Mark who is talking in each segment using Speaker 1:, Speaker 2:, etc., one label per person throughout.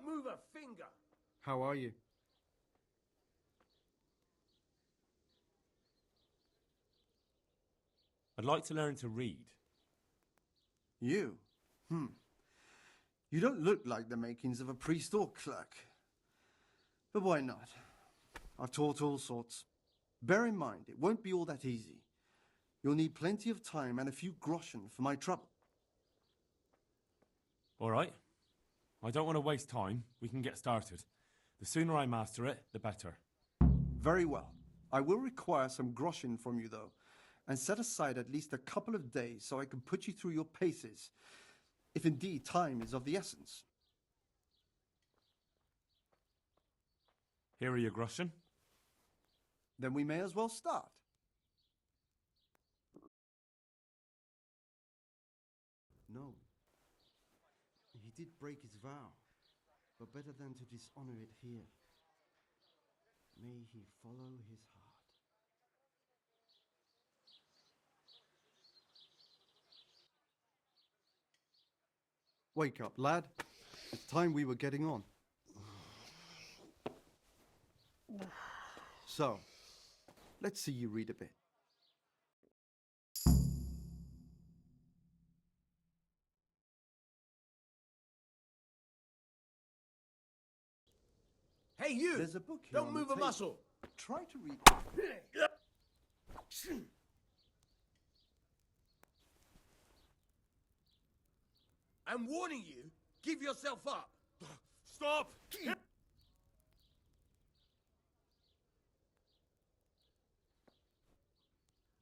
Speaker 1: Don't move a finger.
Speaker 2: How are you?
Speaker 3: I'd like to learn to read.
Speaker 2: You? You don't look like the makings of a priest or clerk. But why not? I've taught all sorts. Bear in mind, it won't be all that easy. You'll need plenty of time and a few groschen for my trouble.
Speaker 3: All right. I don't want to waste time. We can get started. The sooner I master it, the better.
Speaker 2: Very well. I will require some groschen from you, though, and set aside at least a couple of days so I can put you through your paces, if indeed time is of the essence.
Speaker 3: Here are your groschen.
Speaker 2: Then we may as well start. No. He did break his vow, but better than to dishonor it here. May he follow his heart. Wake up, lad. It's time we were getting on. So, let's see you read a bit.
Speaker 1: Hey, you!
Speaker 2: There's a book here.
Speaker 1: Don't move a muscle.
Speaker 2: Try to read.
Speaker 1: I'm warning you. Give yourself up.
Speaker 3: Stop!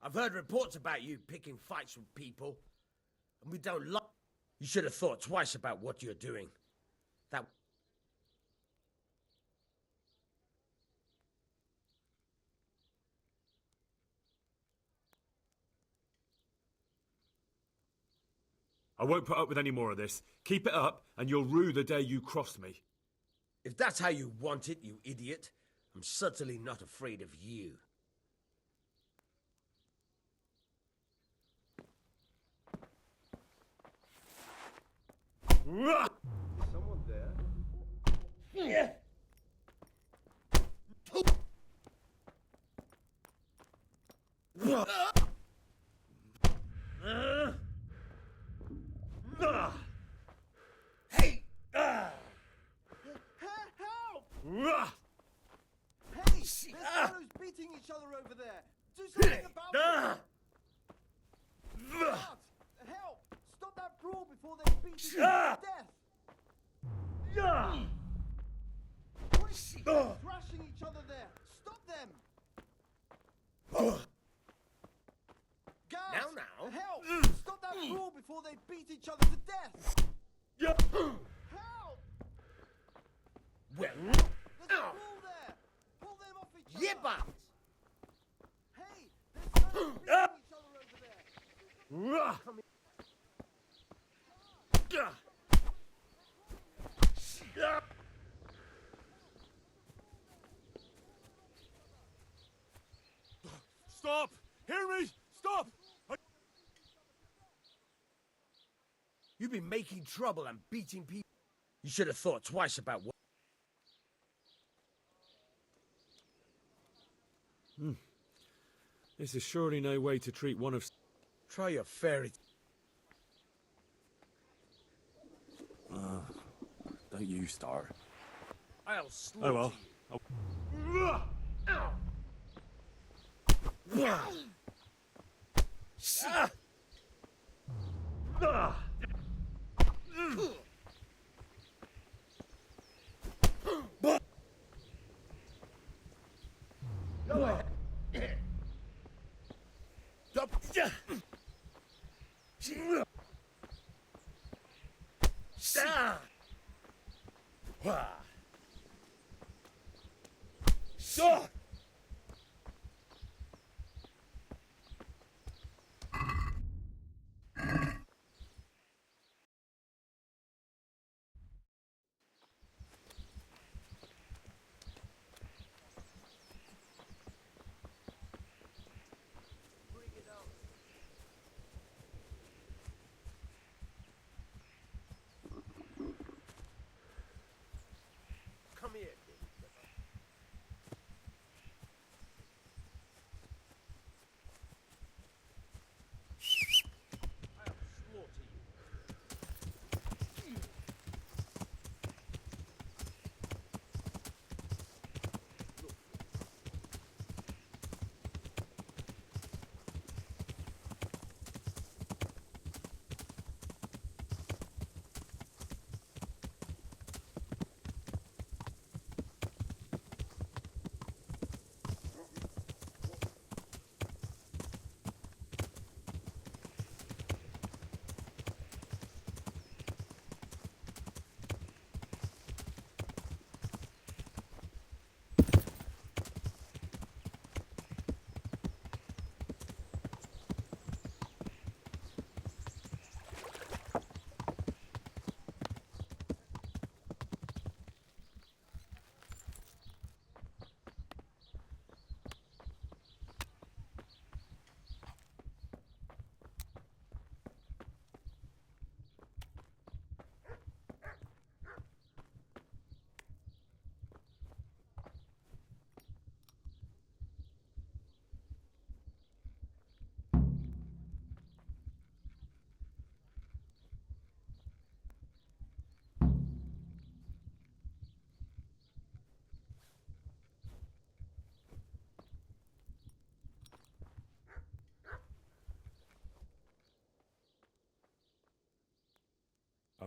Speaker 1: I've heard reports about you picking fights with people, and we don't like. You should have thought twice about what you're doing. That.
Speaker 3: I won't put up with any more of this. Keep it up, and you'll rue the day you crossed me.
Speaker 1: If that's how you want it, you idiot, I'm certainly not afraid of you.
Speaker 2: Is someone there?
Speaker 1: Yeah. Hey!
Speaker 2: Help! Hey! There's fellows beating each other over there! Do something about it! Guards, help! Stop that brawl before they beat each other to death! What is thrashing each other there? Stop them! Guards,
Speaker 1: Now.
Speaker 2: help! Stop that brawl before they beat each other to death! Help!
Speaker 1: Well,
Speaker 2: There's a brawl there! Pull them off each other!
Speaker 1: yeah, but
Speaker 2: Hey! There's fellows beating each other over there!
Speaker 3: Stop! Hear me! Stop!
Speaker 1: you've been making trouble and beating people. You should have thought twice about what.
Speaker 3: This is surely no way to treat one of...
Speaker 1: Try your fairy.
Speaker 3: Don't you start.
Speaker 1: I'll slaughter
Speaker 3: Oh well.
Speaker 1: you. Go ahead.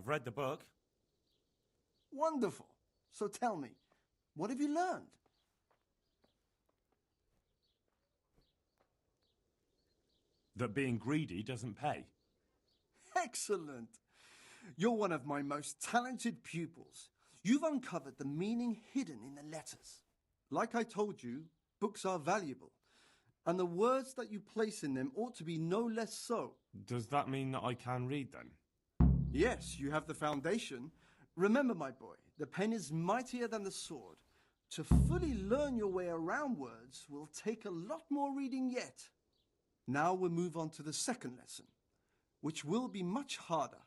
Speaker 3: I've read the book.
Speaker 2: Wonderful. So tell me, what have you learned?
Speaker 3: That being greedy doesn't pay.
Speaker 2: Excellent. You're one of my most talented pupils. You've uncovered the meaning hidden in the letters. Like I told you, books are valuable, and the words that you place in them ought to be no less so.
Speaker 3: Does that mean that I can read then?
Speaker 2: Yes, you have the foundation. Remember, my boy, the pen is mightier than the sword. To fully learn your way around words will take a lot more reading yet. Now we'll move on to the second lesson, which will be much harder.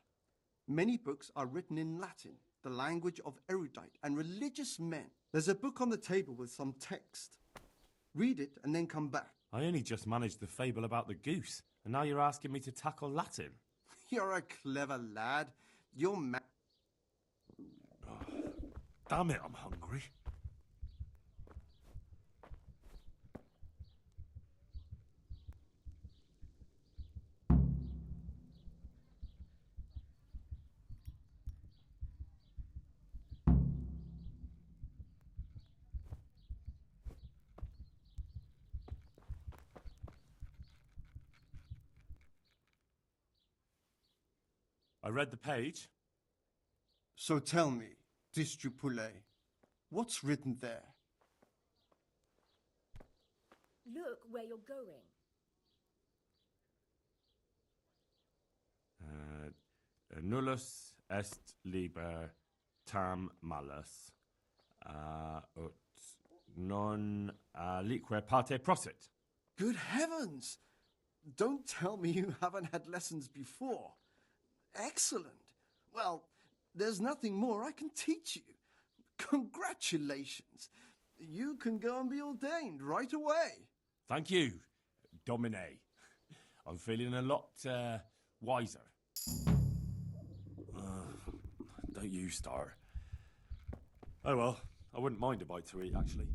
Speaker 2: Many books are written in Latin, the language of erudite and religious men. There's a book on the table with some text. Read it and then come back.
Speaker 3: I only just managed the fable about the goose, and now you're asking me to tackle Latin.
Speaker 2: You're a clever lad. You're
Speaker 3: Damn it, I'm hungry. I read the page.
Speaker 2: So tell me, Distrupule, what's written there?
Speaker 4: Look where you're going.
Speaker 3: Nullus est liber tam malus, ut non lique parte prosit.
Speaker 2: Good heavens! Don't tell me you haven't had lessons before. Excellent. Well, there's nothing more I can teach you. Congratulations. You can go and be ordained right away.
Speaker 3: Thank you, Domine. I'm feeling a lot wiser. Don't you start. Oh well, I wouldn't mind a bite to eat, actually.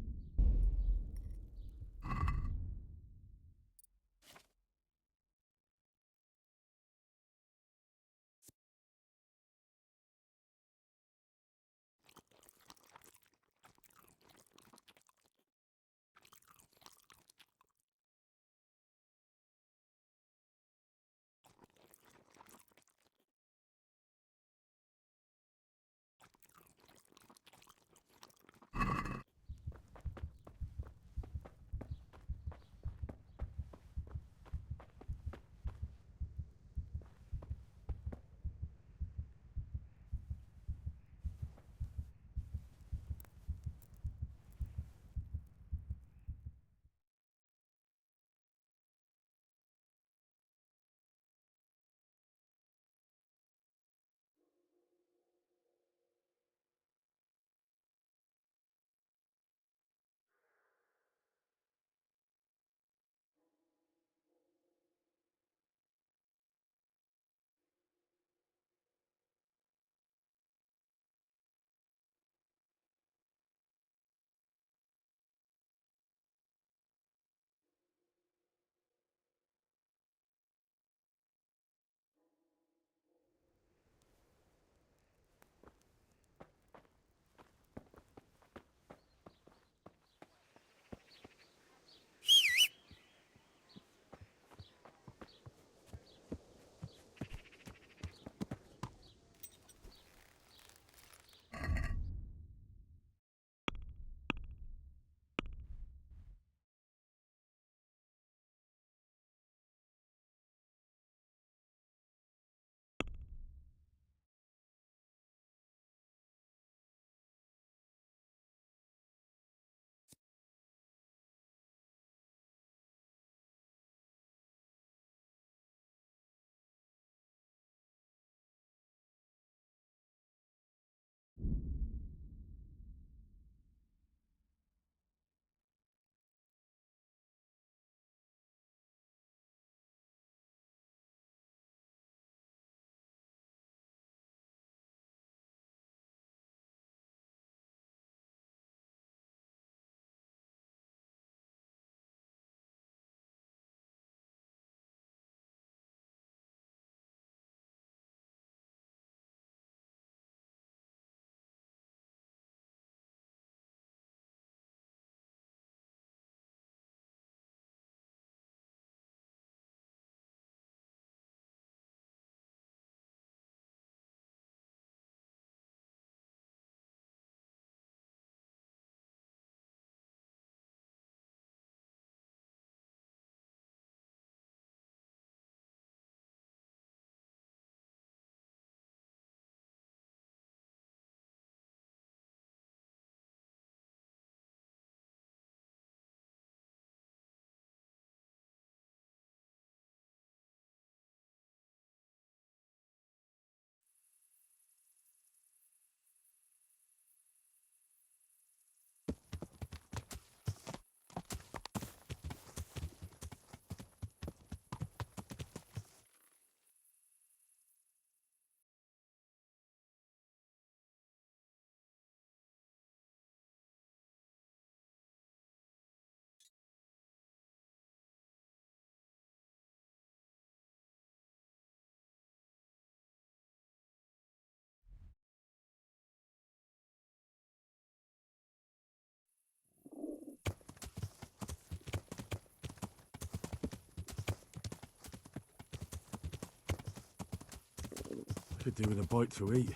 Speaker 3: Could do with a bite to eat.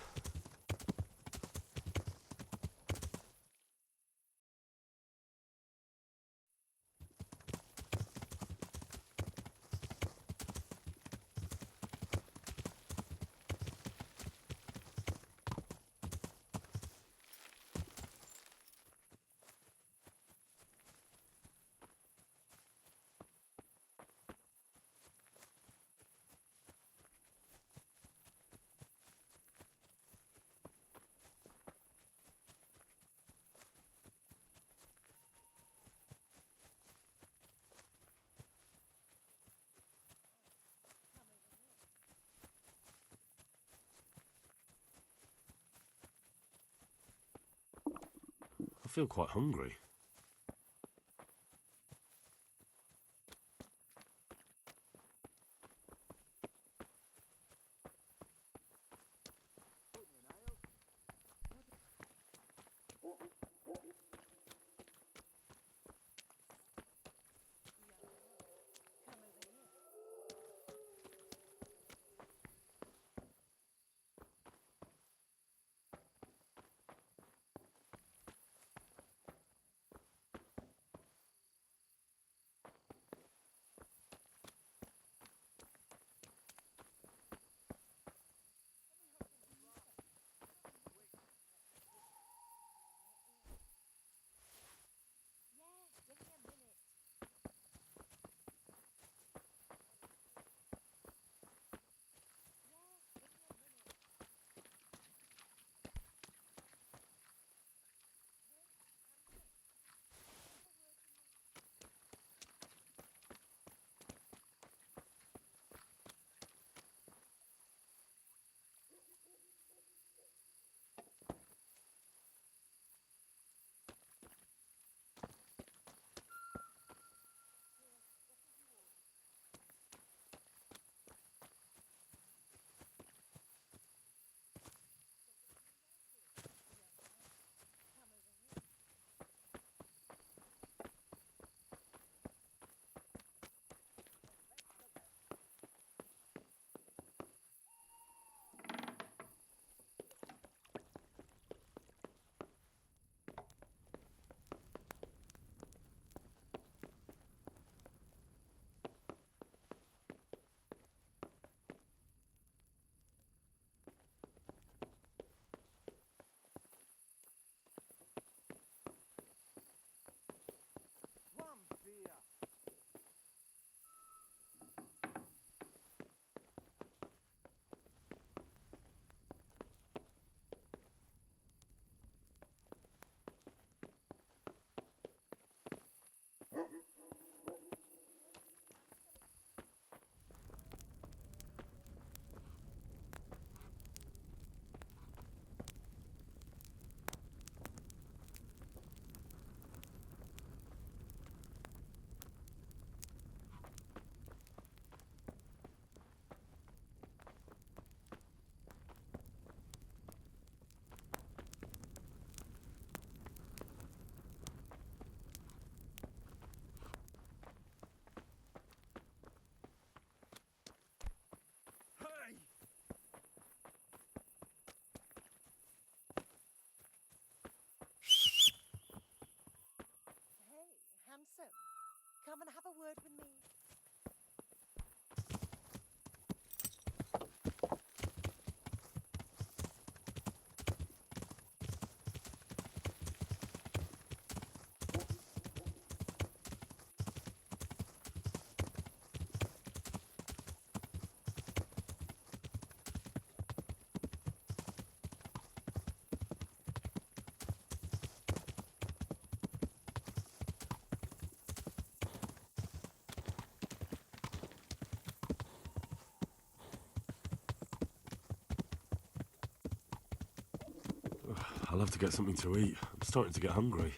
Speaker 3: I feel quite hungry.
Speaker 5: Handsome, come and have a word with me.
Speaker 3: I'll have to get something to eat. I'm starting to get hungry.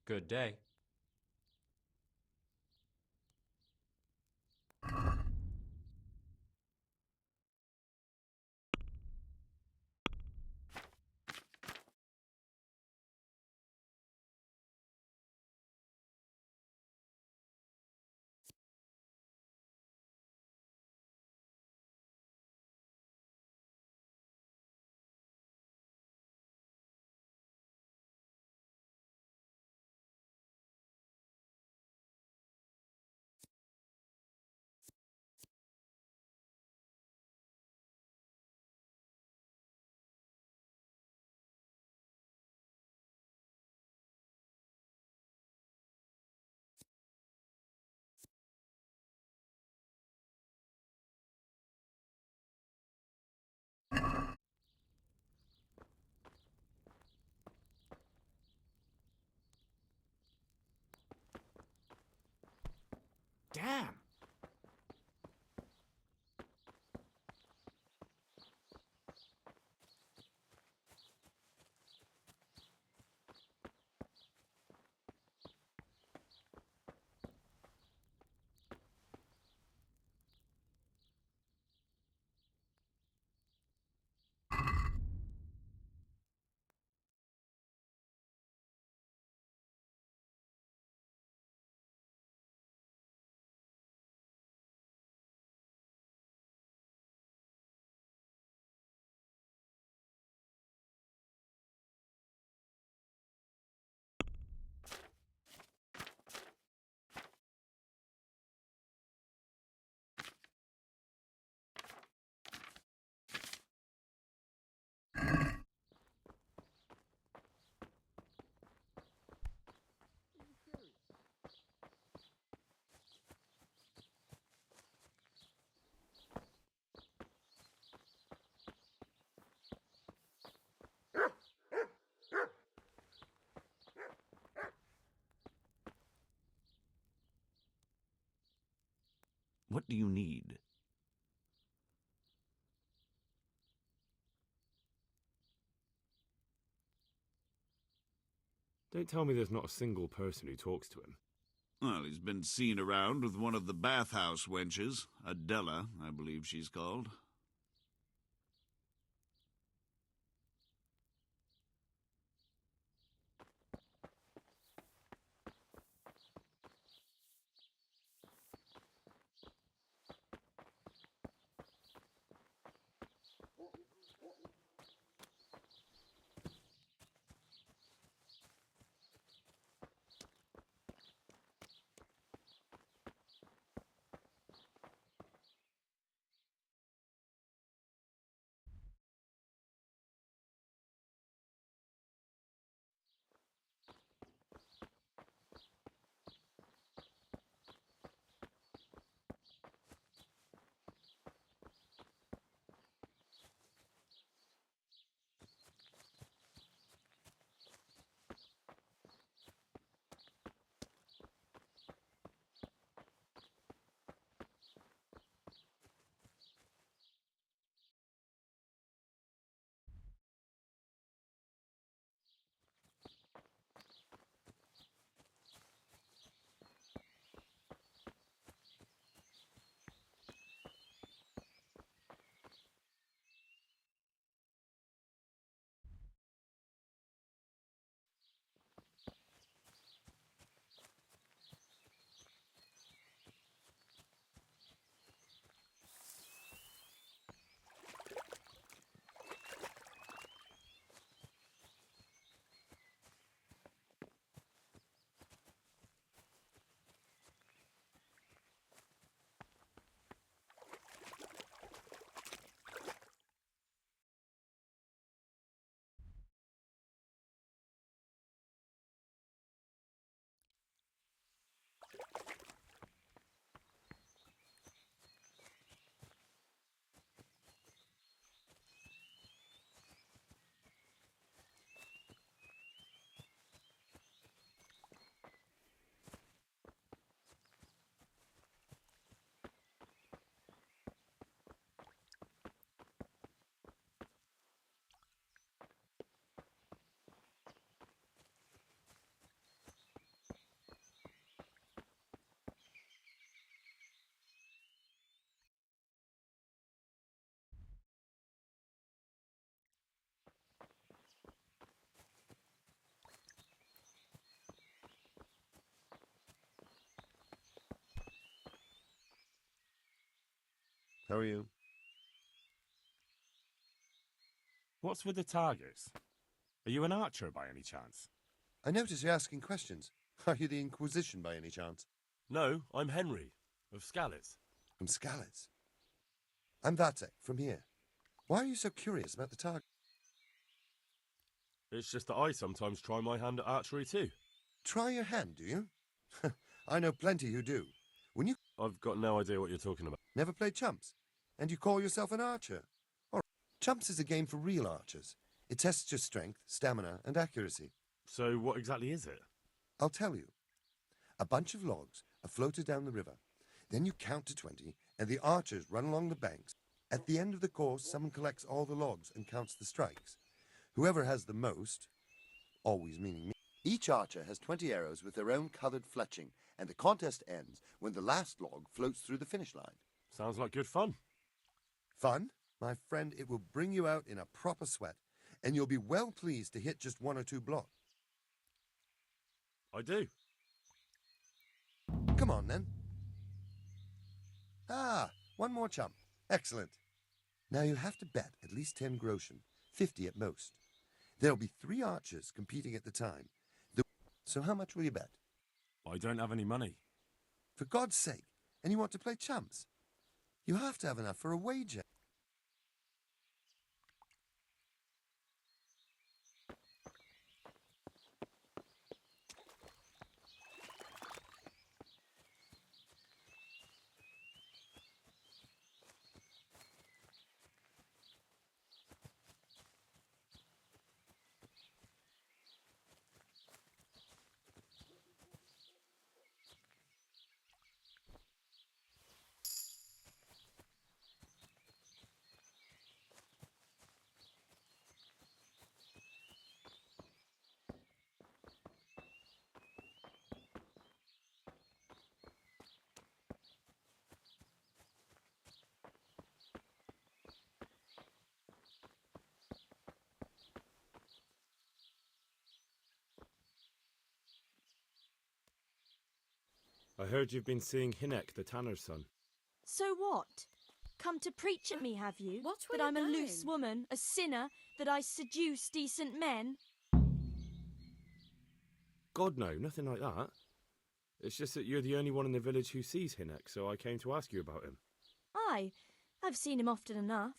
Speaker 6: Good day.
Speaker 7: Damn!
Speaker 8: What do you need?
Speaker 3: Don't tell me there's not a single person who talks to him.
Speaker 8: Well, he's been seen around with one of the bathhouse wenches. Adela, I believe she's called.
Speaker 6: How are you?
Speaker 3: What's with the targets? Are you an archer by any chance?
Speaker 6: I notice you're asking questions. Are you the Inquisition by any chance?
Speaker 7: No, I'm Henry, of Scalitz.
Speaker 6: From Scalitz? I'm Vatek, from here. Why are you so curious about the target?
Speaker 7: It's just that I sometimes try my hand at archery too.
Speaker 6: Try your hand, do you? I know plenty who do. When you
Speaker 7: I've got no idea what you're talking about.
Speaker 6: never played chumps, and you call yourself an archer. All right. Chumps is a game for real archers. It tests your strength, stamina, and accuracy.
Speaker 7: So what exactly is it?
Speaker 6: I'll tell you. A bunch of logs are floated down the river. Then you count to 20, and the archers run along the banks. At the end of the course, someone collects all the logs and counts the strikes. Whoever has the most, always meaning me. Each archer has 20 arrows with their own coloured fletching, and the contest ends when the last log floats through the finish line.
Speaker 7: Sounds like good fun.
Speaker 6: Fun? My friend, it will bring you out in a proper sweat, and you'll be well pleased to hit just 1 or 2 blocks.
Speaker 7: I do.
Speaker 6: Come on, then. Ah, 1 more chump. Excellent. Now you have to bet at least 10 groschen, 50 at most. There'll be 3 archers competing at the time. So how much will you bet?
Speaker 3: I don't have any money.
Speaker 6: For God's sake, and you want to play chumps? You have to have enough for a wager.
Speaker 3: I heard you've been seeing Hynek, the tanner's son.
Speaker 9: So what? Come to preach at me, have you?
Speaker 4: What's
Speaker 9: that
Speaker 4: with
Speaker 9: I'm a
Speaker 4: you
Speaker 9: loose
Speaker 4: going?
Speaker 9: woman, a sinner, that I seduce decent men?
Speaker 3: God, no, nothing like that. It's just that you're the only one in the village who sees Hynek, so I came to ask you about him.
Speaker 9: Aye, I've seen him often enough,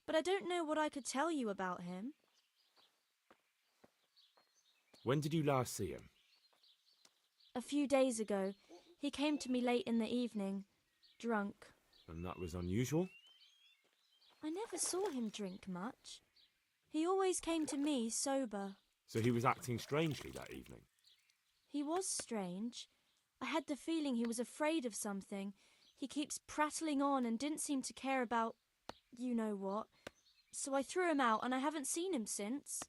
Speaker 9: but I don't know what I could tell you about him.
Speaker 3: When did you last see him?
Speaker 9: A few days ago, he came to me late in the evening, drunk.
Speaker 3: And that was unusual?
Speaker 9: I never saw him drink much. He always came to me sober.
Speaker 3: So he was acting strangely that evening?
Speaker 9: He was strange. I had the feeling he was afraid of something. He keeps prattling on and didn't seem to care about you know what. So I threw him out and I haven't seen him since.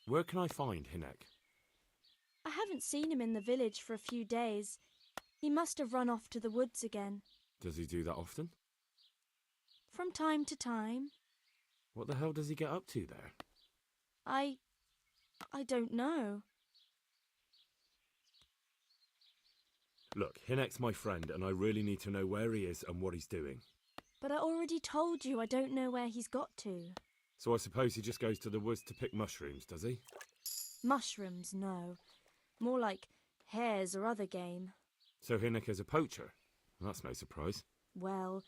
Speaker 3: Where can I find Hynek?
Speaker 9: I haven't seen him in the village for a few days. He must have run off to the woods again.
Speaker 3: Does he do that often?
Speaker 9: From time to time.
Speaker 3: What the hell does he get up to there?
Speaker 9: I don't know.
Speaker 3: Look, Hynek's my friend, and I really need to know where he is and what he's doing.
Speaker 9: But I already told you I don't know where he's got to.
Speaker 3: So I suppose he just goes to the woods to pick mushrooms, does he?
Speaker 9: Mushrooms, no. More like hares or other game.
Speaker 3: So Hynek is a poacher? That's no surprise.
Speaker 9: Well,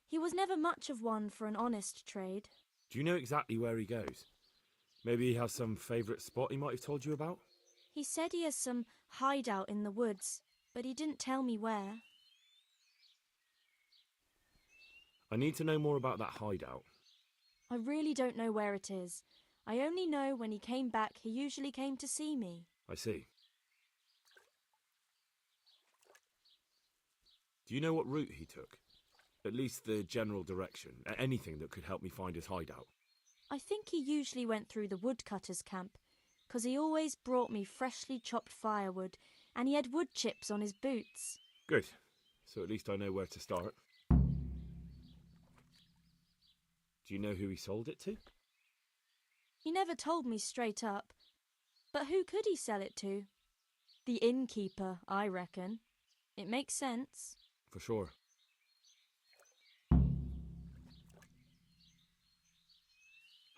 Speaker 9: he was never much of one for an honest trade.
Speaker 3: Do you know exactly where he goes? Maybe he has some favourite spot he might have told you about?
Speaker 9: He said he has some hideout in the woods, but he didn't tell me where.
Speaker 3: I need to know more about that hideout.
Speaker 9: I really don't know where it is. I only know when he came back, he usually came to see me.
Speaker 3: I see. Do you know what route he took? At least the general direction. Anything that could help me find his hideout.
Speaker 9: I think he usually went through the woodcutter's camp, 'cause he always brought me freshly chopped firewood, and he had wood chips on his boots.
Speaker 3: Good. So at least I know where to start. Do you know who he sold it to?
Speaker 9: He never told me straight up. But who could he sell it to? The innkeeper, I reckon. It makes sense.
Speaker 3: For sure.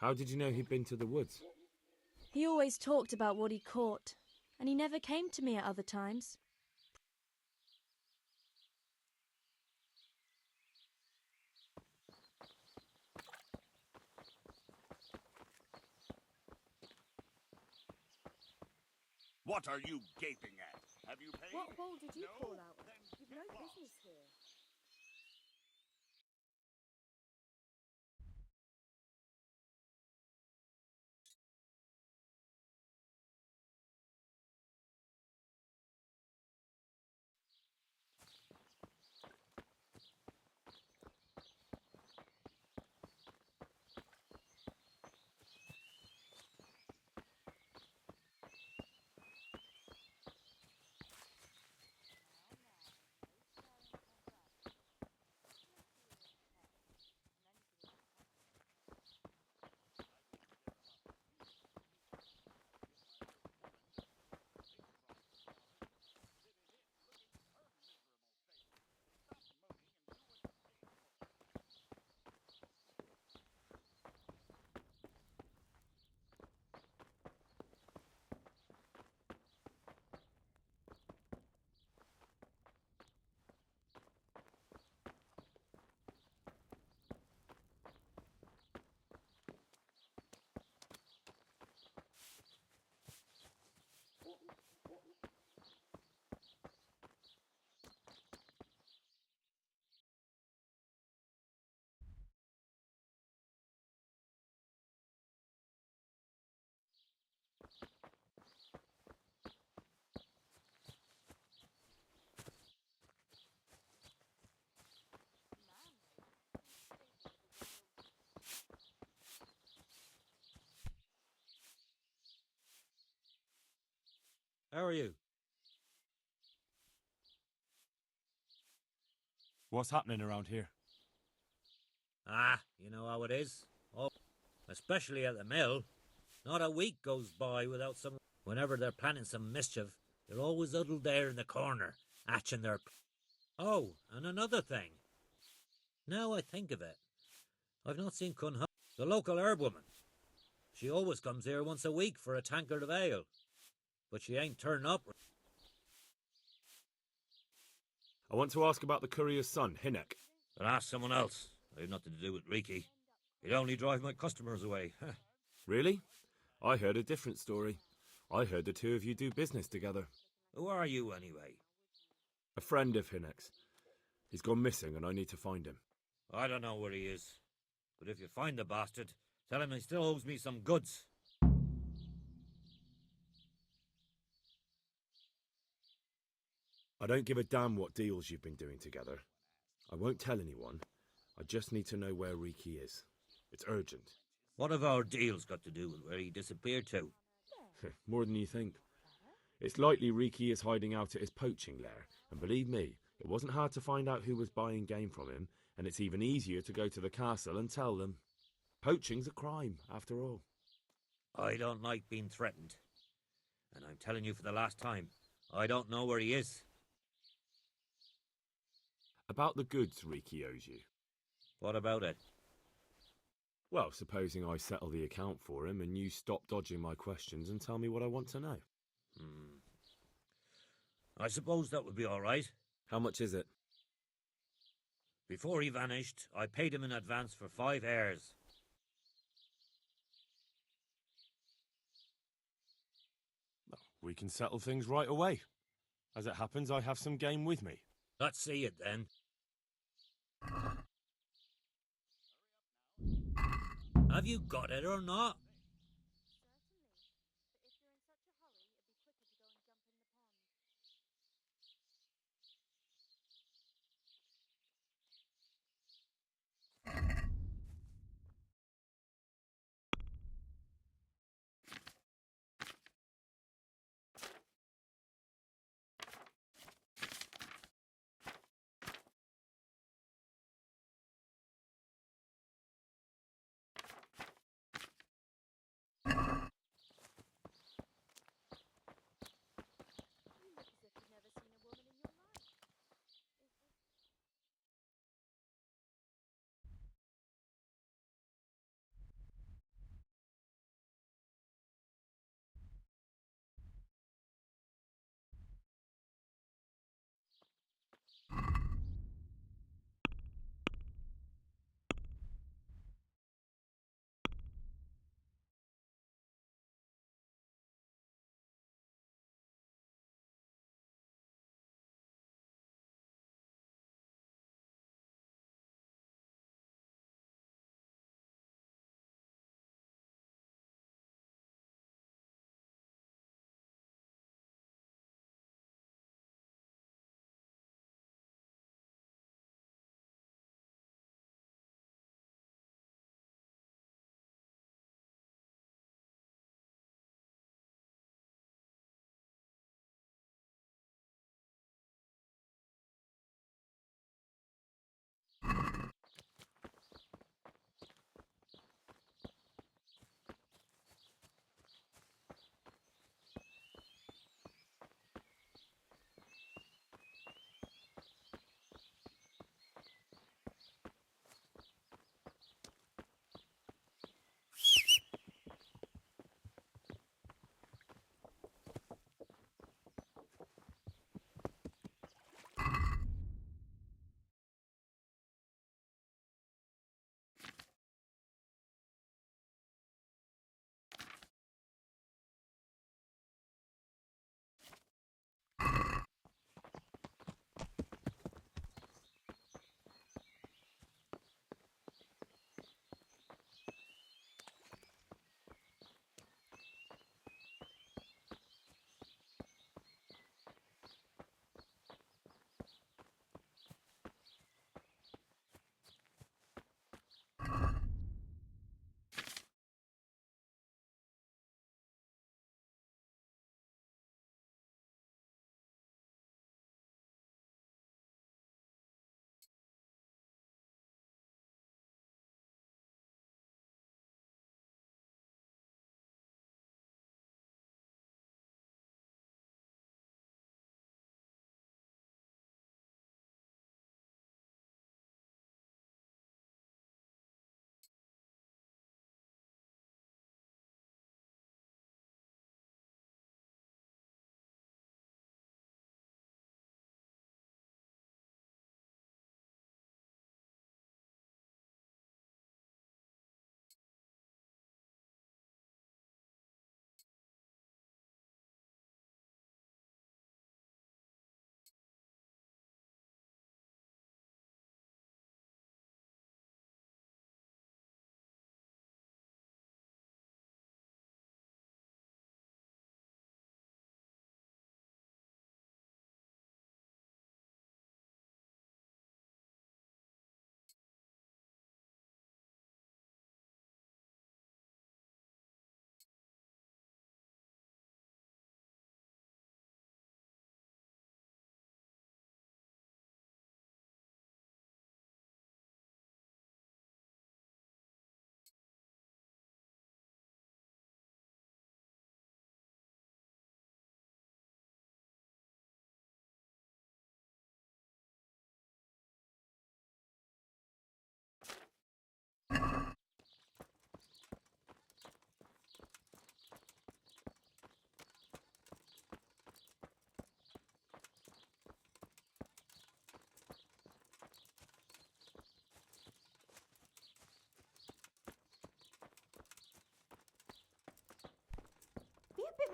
Speaker 3: How did you know he'd been to the woods?
Speaker 9: He always talked about what he caught, and he never came to me at other times.
Speaker 8: What are you gaping at? Have you paid?
Speaker 4: What hole did you
Speaker 8: No?
Speaker 4: crawl out of?
Speaker 8: Then
Speaker 4: You've
Speaker 8: get
Speaker 4: no
Speaker 8: lost.
Speaker 4: business here.
Speaker 10: How are you?
Speaker 7: What's happening around here?
Speaker 10: Ah, you know how it is. Oh, especially at the mill. Not a week goes by without some... Whenever they're planning some mischief, they're always huddled there in the corner, hatching their... Oh, and another thing. Now I think of it, I've not seen Cunha, the local herb woman. She always comes here once a week for a tankard of ale. But she ain't turning up.
Speaker 3: I want to ask about the courier's son, Hynek.
Speaker 10: But ask someone else. I've nothing to do with Reeky. He'd only drive my customers away.
Speaker 3: Really? I heard a different story. I heard the two of you do business together.
Speaker 10: Who are you, anyway?
Speaker 3: A friend of Hynek's. He's gone missing and I need to find him.
Speaker 10: I don't know where he is. But if you find the bastard, tell him he still owes me some goods.
Speaker 3: I don't give a damn what deals you've been doing together. I won't tell anyone. I just need to know where Reeky is. It's urgent.
Speaker 10: What have our deals got to do with where he disappeared to?
Speaker 3: More than you think. It's likely Reeky is hiding out at his poaching lair, and believe me, it wasn't hard to find out who was buying game from him, and it's even easier to go to the castle and tell them. Poaching's a crime, after all.
Speaker 10: I don't like being threatened. And I'm telling you for the last time, I don't know where he is.
Speaker 3: About the goods Reeky owes you.
Speaker 10: What about it?
Speaker 3: Well, supposing I settle the account for him and you stop dodging my questions and tell me what I want to know.
Speaker 10: I suppose that would be all right.
Speaker 3: How much is it?
Speaker 10: Before he vanished, I paid him in advance for 5 hares.
Speaker 7: We can settle things right away. As it happens, I have some game with me.
Speaker 10: Let's see it then. Have you got it or not?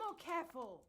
Speaker 11: more careful.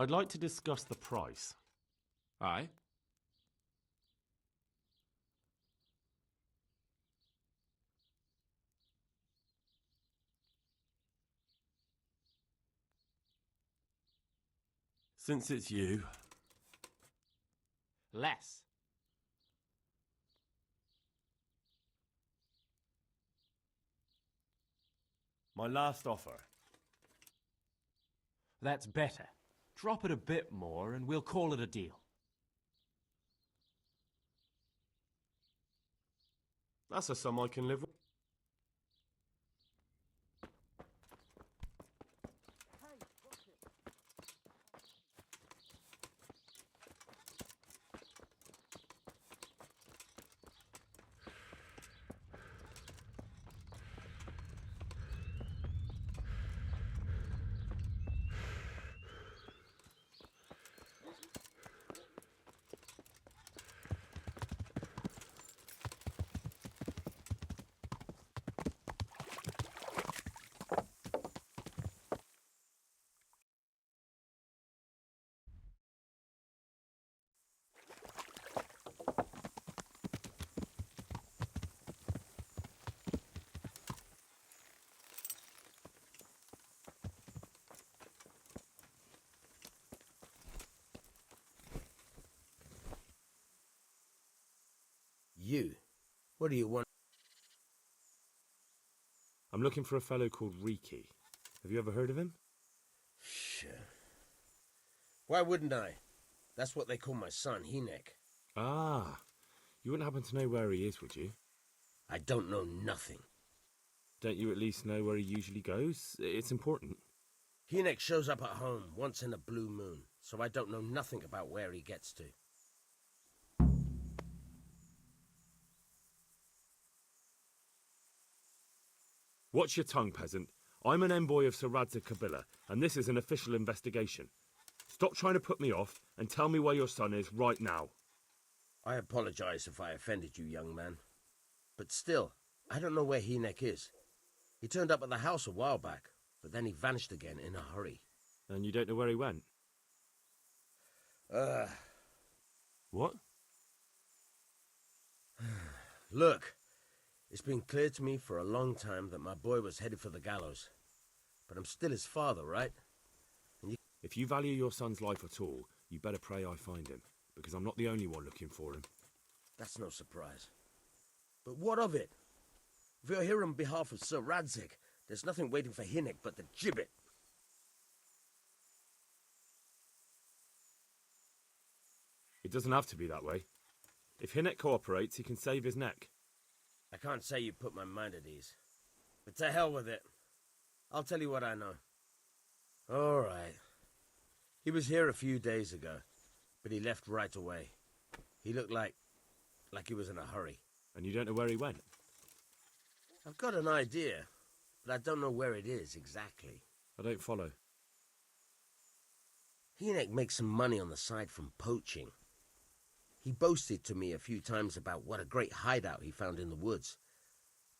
Speaker 7: I'd like to discuss the price.
Speaker 12: Aye?
Speaker 7: Since it's you.
Speaker 12: Less.
Speaker 7: My last offer.
Speaker 12: That's better. Drop it a bit more and we'll call it a deal.
Speaker 7: That's a sum I can live with.
Speaker 1: You? What do you want?
Speaker 3: I'm looking for a fellow called Reeky. Have you ever heard of him?
Speaker 1: Sure. Why wouldn't I? That's what they call my son, Hynek.
Speaker 3: Ah, you wouldn't happen to know where he is, would you?
Speaker 1: I don't know nothing.
Speaker 3: Don't you at least know where he usually goes? It's important.
Speaker 1: Hynek shows up at home once in a blue moon, so I don't know nothing about where he gets to.
Speaker 3: Watch your tongue, peasant. I'm an envoy of Sir Radzig Kobyla, and this is an official investigation. Stop trying to put me off, and tell me where your son is right now.
Speaker 1: I apologize if I offended you, young man. But still, I don't know where Hynek is. He turned up at the house a while back, but then he vanished again in a hurry.
Speaker 3: And you don't know where he went? What?
Speaker 1: Look, it's been clear to me for a long time that my boy was headed for the gallows. But I'm still his father, right?
Speaker 3: If you value your son's life at all, you better pray I find him, because I'm not the only one looking for him.
Speaker 1: That's no surprise. But what of it? If you're here on behalf of Sir Radzig, there's nothing waiting for Hynek but the gibbet.
Speaker 3: It doesn't have to be that way. If Hynek cooperates, he can save his neck.
Speaker 1: I can't say you put my mind at ease. But to hell with it. I'll tell you what I know. All right. He was here a few days ago, but he left right away. He looked like he was in a hurry.
Speaker 3: And you don't know where he went?
Speaker 1: I've got an idea, but I don't know where it is exactly.
Speaker 3: I don't follow.
Speaker 1: Hynek makes some money on the side from poaching. He boasted to me a few times about what a great hideout he found in the woods,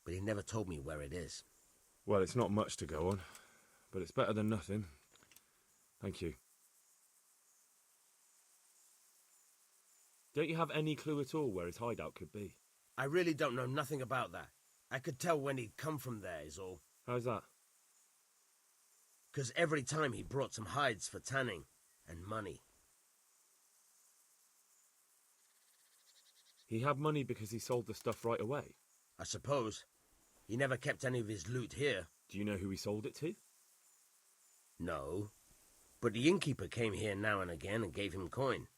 Speaker 1: but he never told me where it is.
Speaker 3: Well, it's not much to go on, but it's better than nothing. Thank you. Don't you have any clue at all where his hideout could be?
Speaker 1: I really don't know nothing about that. I could tell when he'd come from there, is all.
Speaker 3: How's that?
Speaker 1: 'Cause every time he brought some hides for tanning and money.
Speaker 3: He had money because he sold the stuff right away?
Speaker 1: I suppose. He never kept any of his loot here.
Speaker 3: Do you know who he sold it to?
Speaker 1: No. But the innkeeper came here now and again and gave him coin.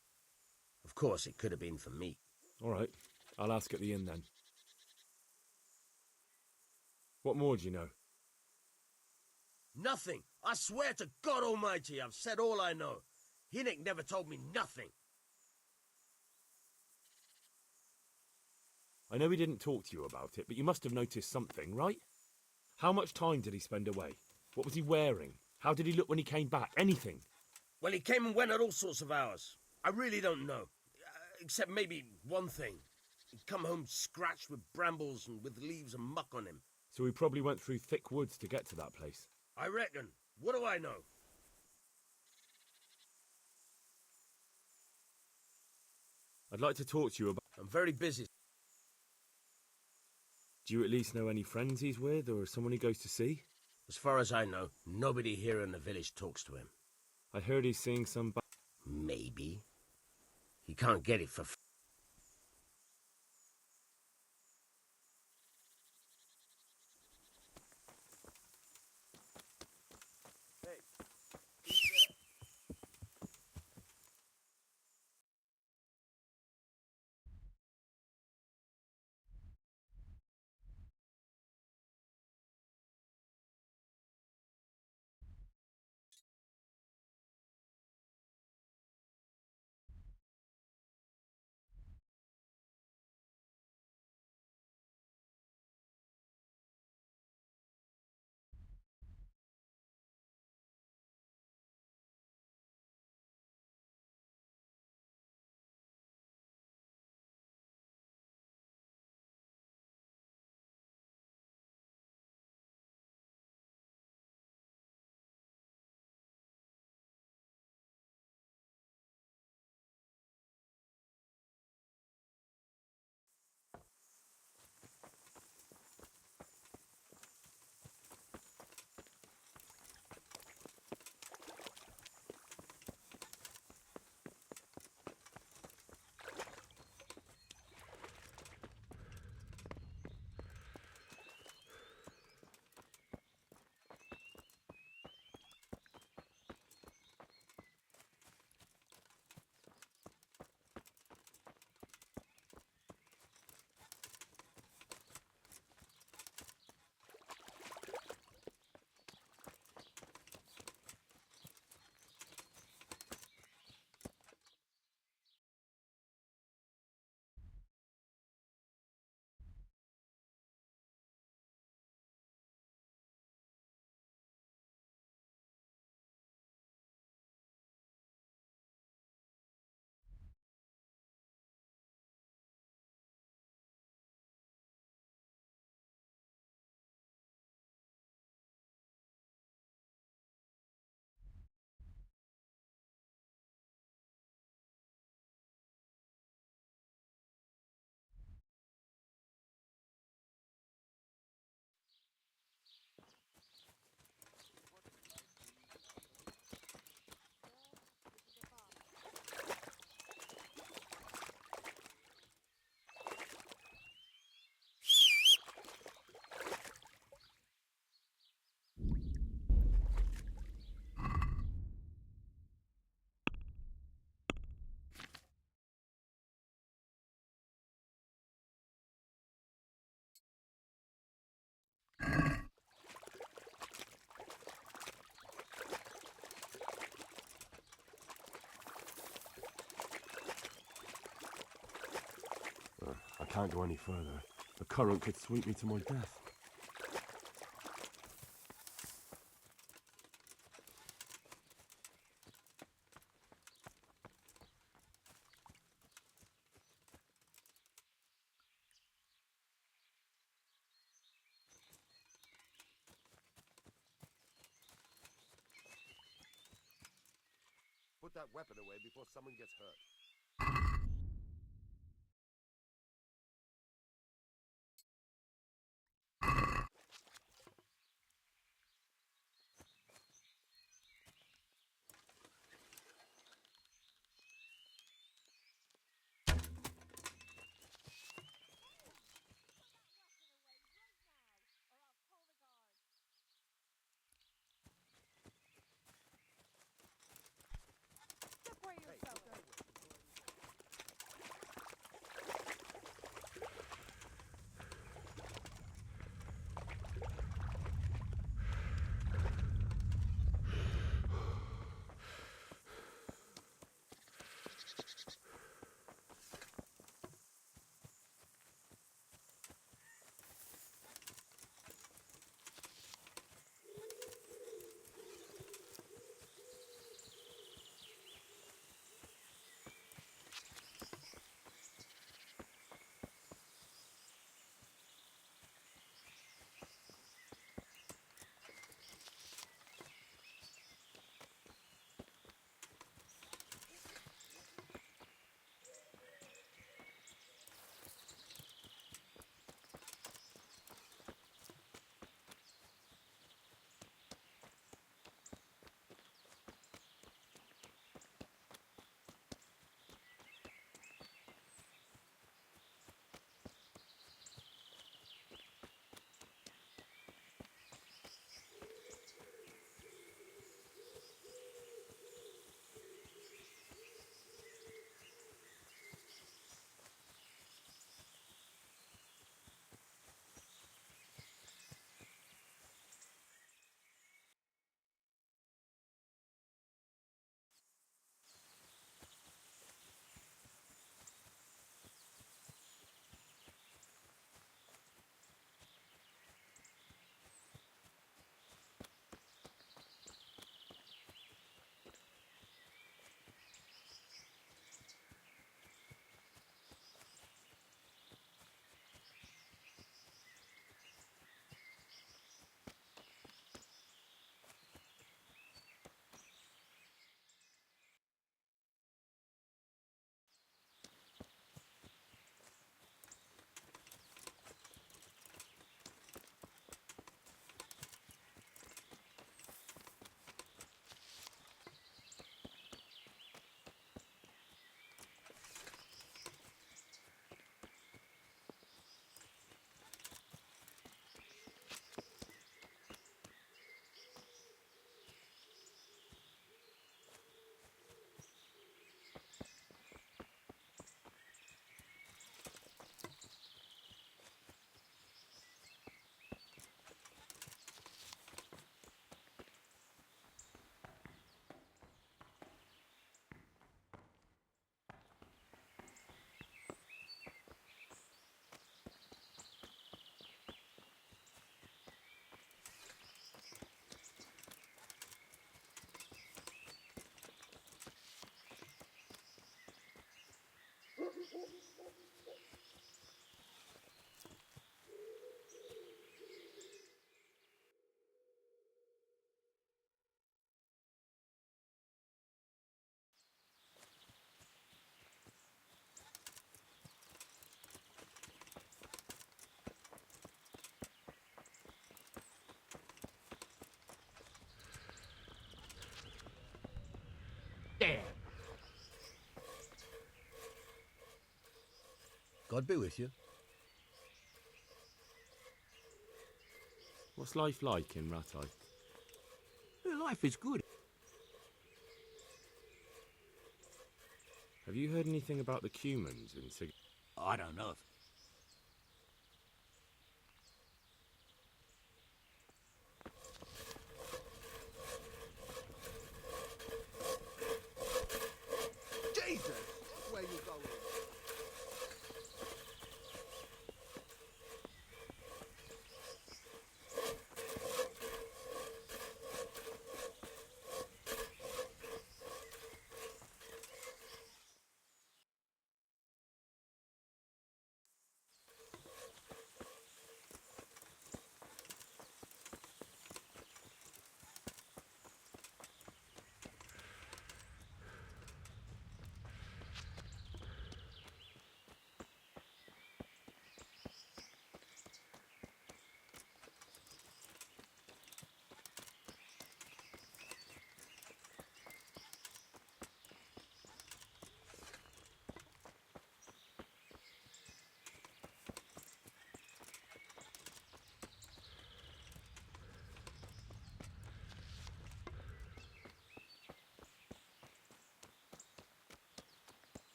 Speaker 1: Of course, it could have been for meat.
Speaker 3: All right. I'll ask at the inn then. What more do you know?
Speaker 1: Nothing. I swear to God Almighty, I've said all I know. Hynek never told me nothing.
Speaker 3: I know he didn't talk to you about it, but you must have noticed something, right? How much time did he spend away? What was he wearing? How did he look when he came back? Anything?
Speaker 1: Well, he came and went at all sorts of hours. I really don't know. Except maybe one thing. He'd come home scratched with brambles and with leaves and muck on him.
Speaker 3: So he probably went through thick woods to get to that place.
Speaker 1: I reckon. What do I know?
Speaker 3: I'd like to talk to you about...
Speaker 1: I'm very busy.
Speaker 3: Do you at least know any friends he's with, or someone he goes to see?
Speaker 1: As far as I know, nobody here in the village talks to him.
Speaker 3: I heard he's seeing some...
Speaker 1: Maybe. He can't get it for...
Speaker 3: can't go any further. The current could sweep me to my death.
Speaker 6: Put that weapon away before someone gets hurt.
Speaker 1: God be with you.
Speaker 3: What's life like in Ratai?
Speaker 10: Life is good.
Speaker 3: Have you heard anything about the Cumans in Sig?
Speaker 10: I don't know if...
Speaker 6: Jesus! Where you going?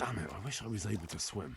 Speaker 3: Damn it, I wish I was able to swim.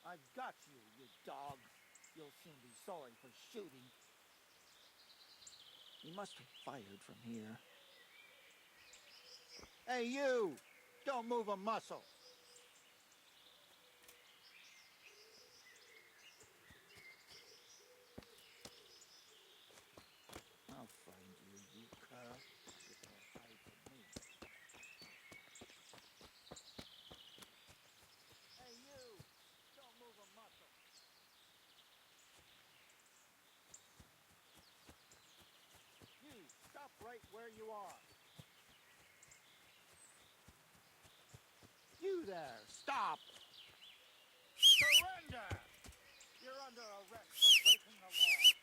Speaker 11: I've got you, you dog. You'll soon be sorry for shooting. He must have fired from here. Hey, you! Don't move a muscle. I'll find you, you cur. You can't hide from me. Hey, you! Don't move a muscle. where you are. You there, stop! Surrender! You're under arrest for breaking the law.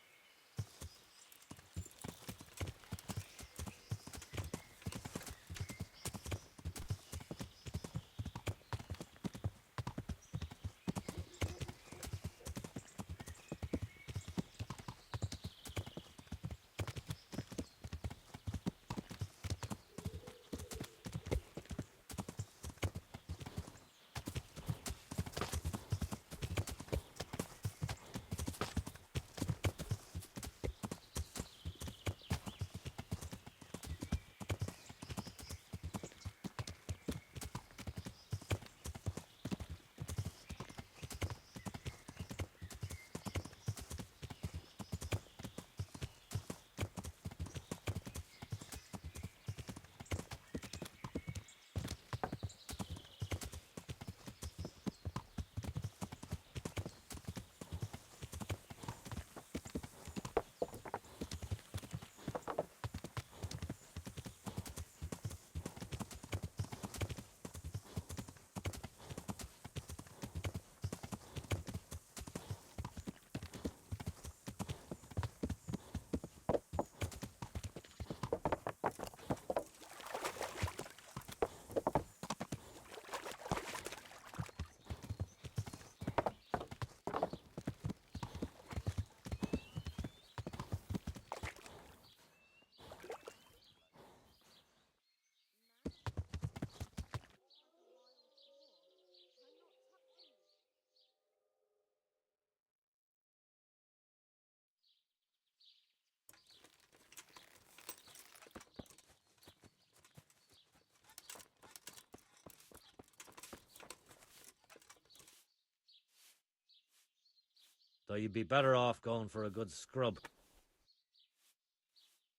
Speaker 10: Though you'd be better off going for a good scrub.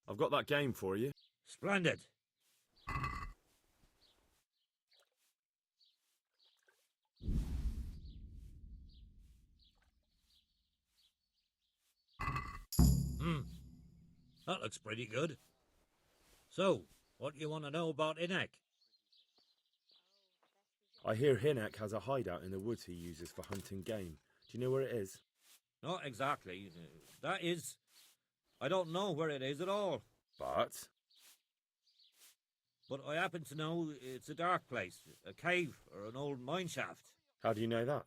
Speaker 3: I've got that game for you.
Speaker 10: Splendid. That looks pretty good. So, what do you want to know about Hynek?
Speaker 3: I hear Hynek has a hideout in the woods he uses for hunting game. Do you know where it is?
Speaker 10: Not exactly. That is, I don't know where it is at all.
Speaker 3: But
Speaker 10: I happen to know it's a dark place, a cave or an old mine shaft.
Speaker 3: how do you know that?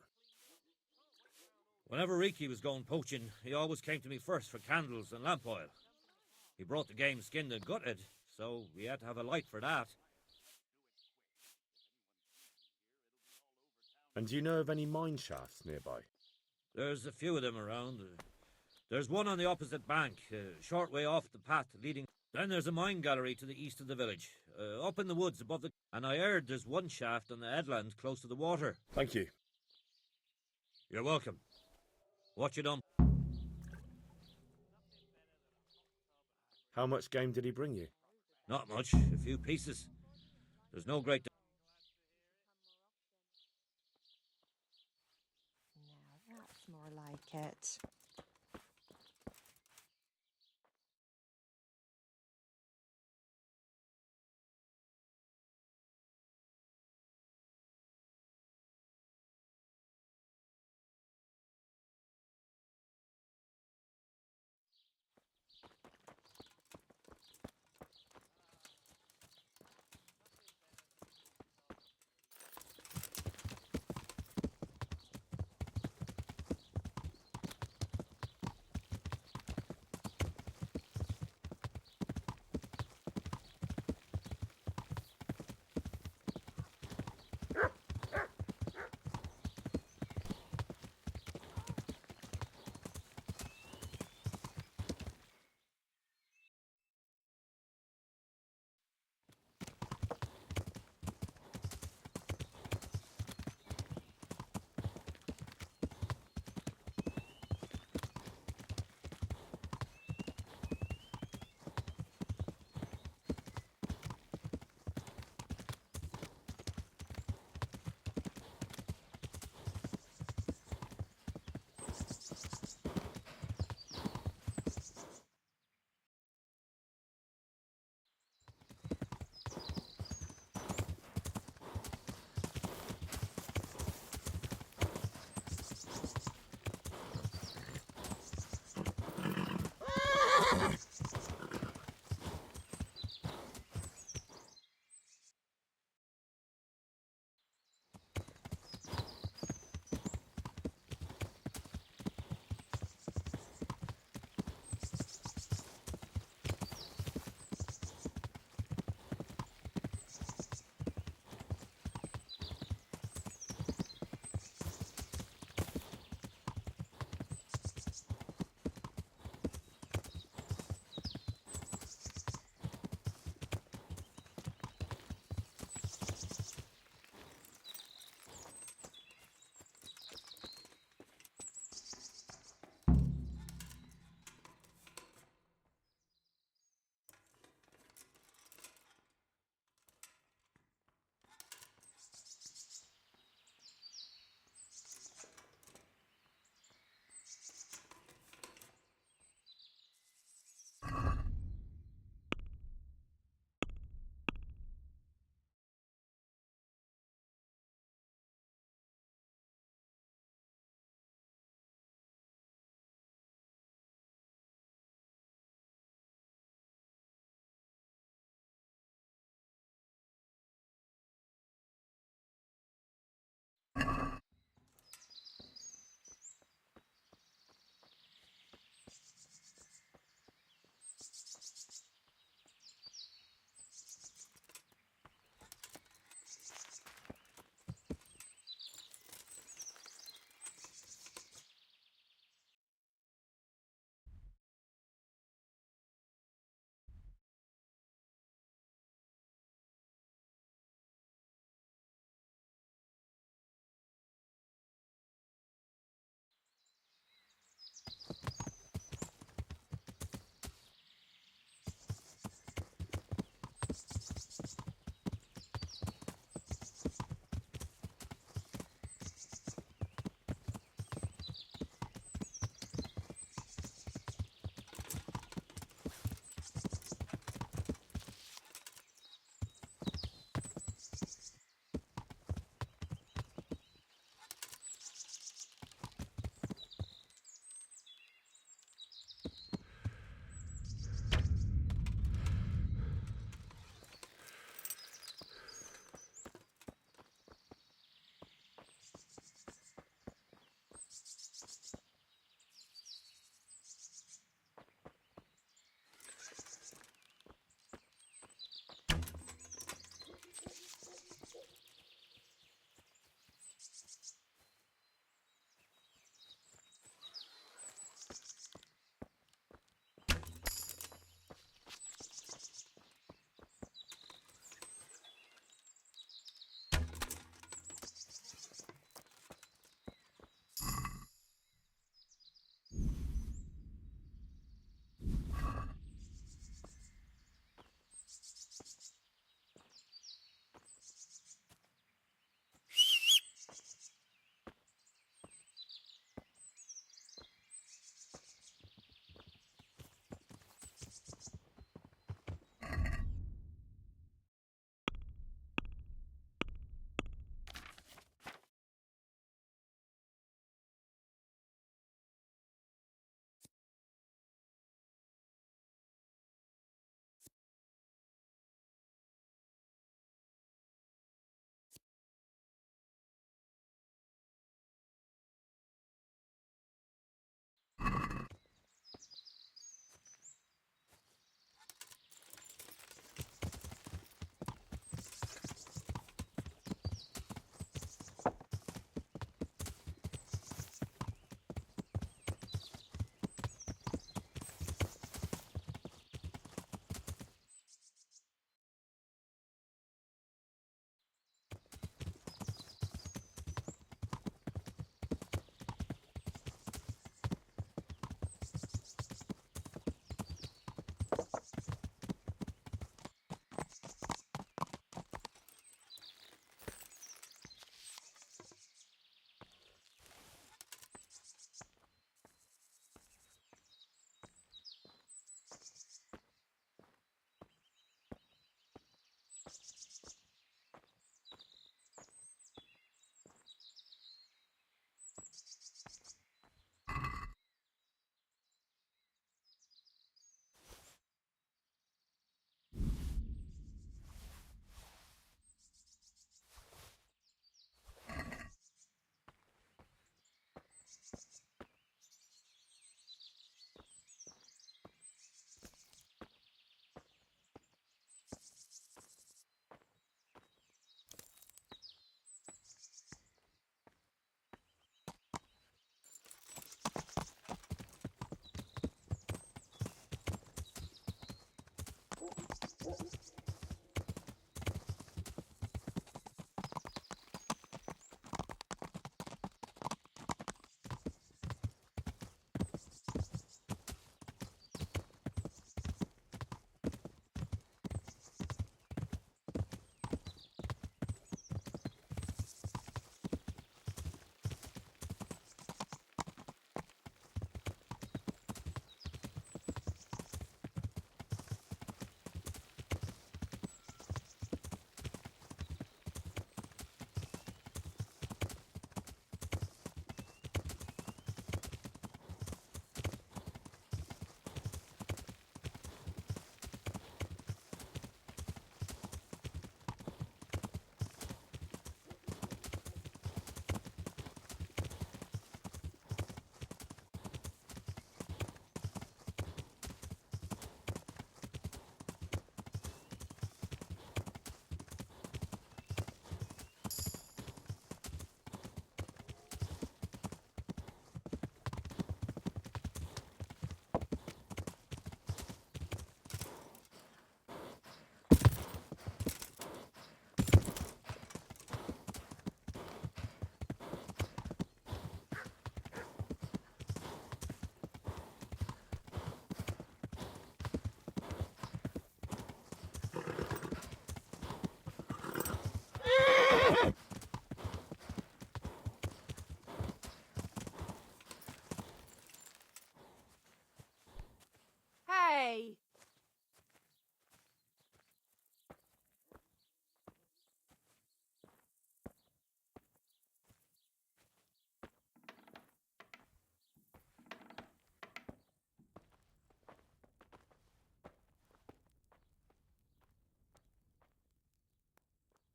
Speaker 10: Whenever Reeky was going poaching, he always came to me first for candles and lamp oil. He brought the game skinned and gutted, so we had to have a light for that.
Speaker 3: And do you know of any mine shafts nearby?
Speaker 10: There's a few of them around. There's one on the opposite bank, a short way off the path leading. Then there's a mine gallery to the east of the village, up in the woods above the... And I heard there's one shaft on the headland close to the water.
Speaker 3: Thank you.
Speaker 10: You're welcome. Watch it on.
Speaker 3: How much game did he bring you?
Speaker 10: Not much, a few pieces. There's no great...
Speaker 5: Now that's more like it.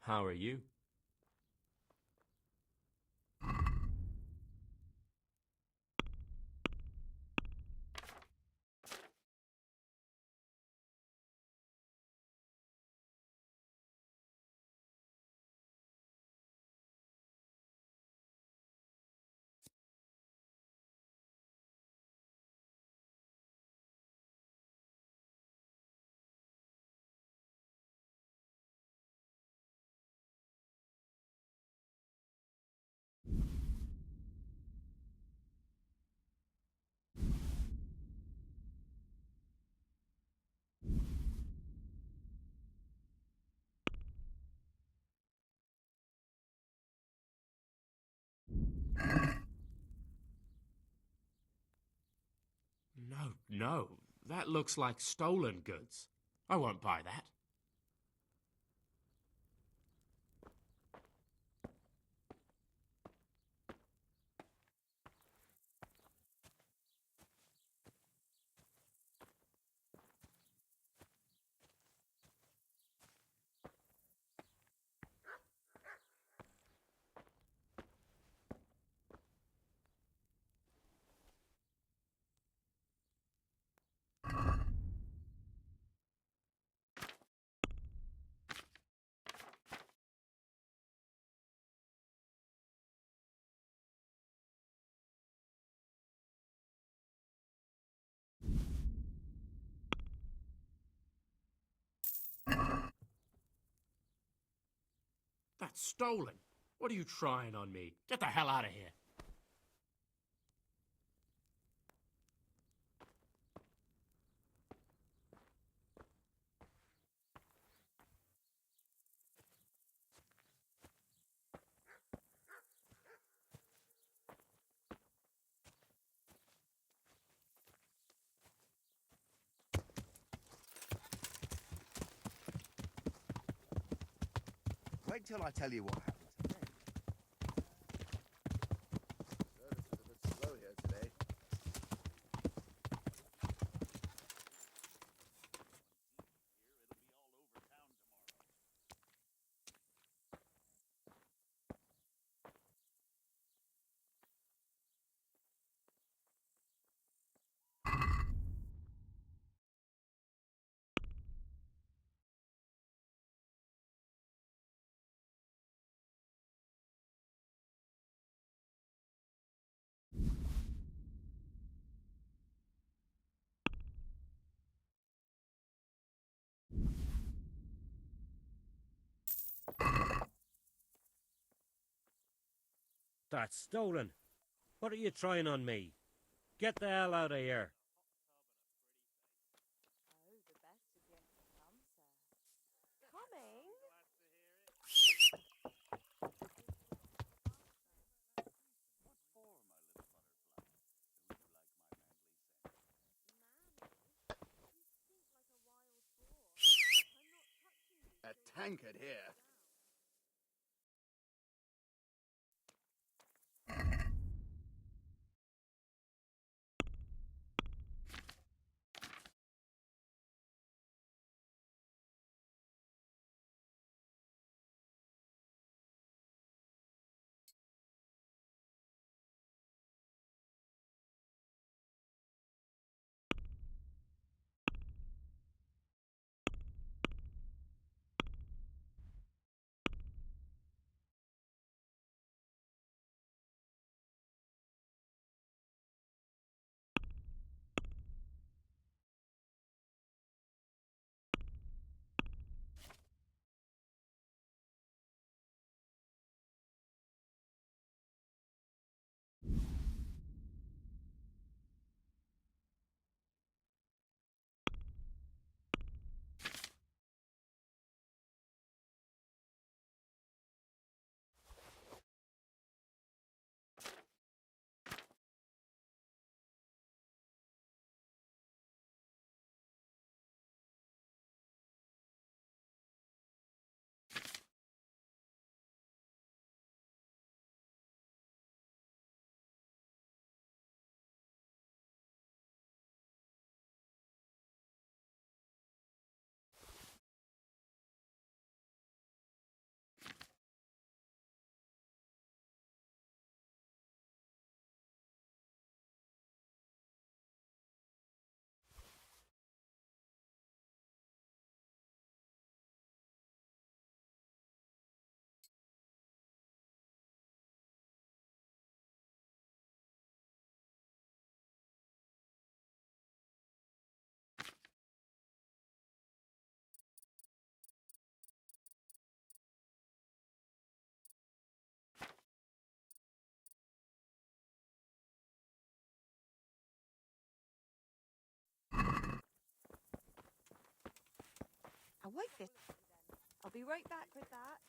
Speaker 12: How are you? No, that looks like stolen goods. I won't buy that. That's stolen. What are you trying on me? Get the hell out of here.
Speaker 13: Wait till I tell you what happened today.
Speaker 14: Service is a bit slow here today.
Speaker 10: That's stolen. What are you trying on me? Get the hell out of here.
Speaker 5: Oh, the best is yet to come, sir. Coming?
Speaker 14: A tankard here.
Speaker 5: I'll wipe this then. I'll be right back with that.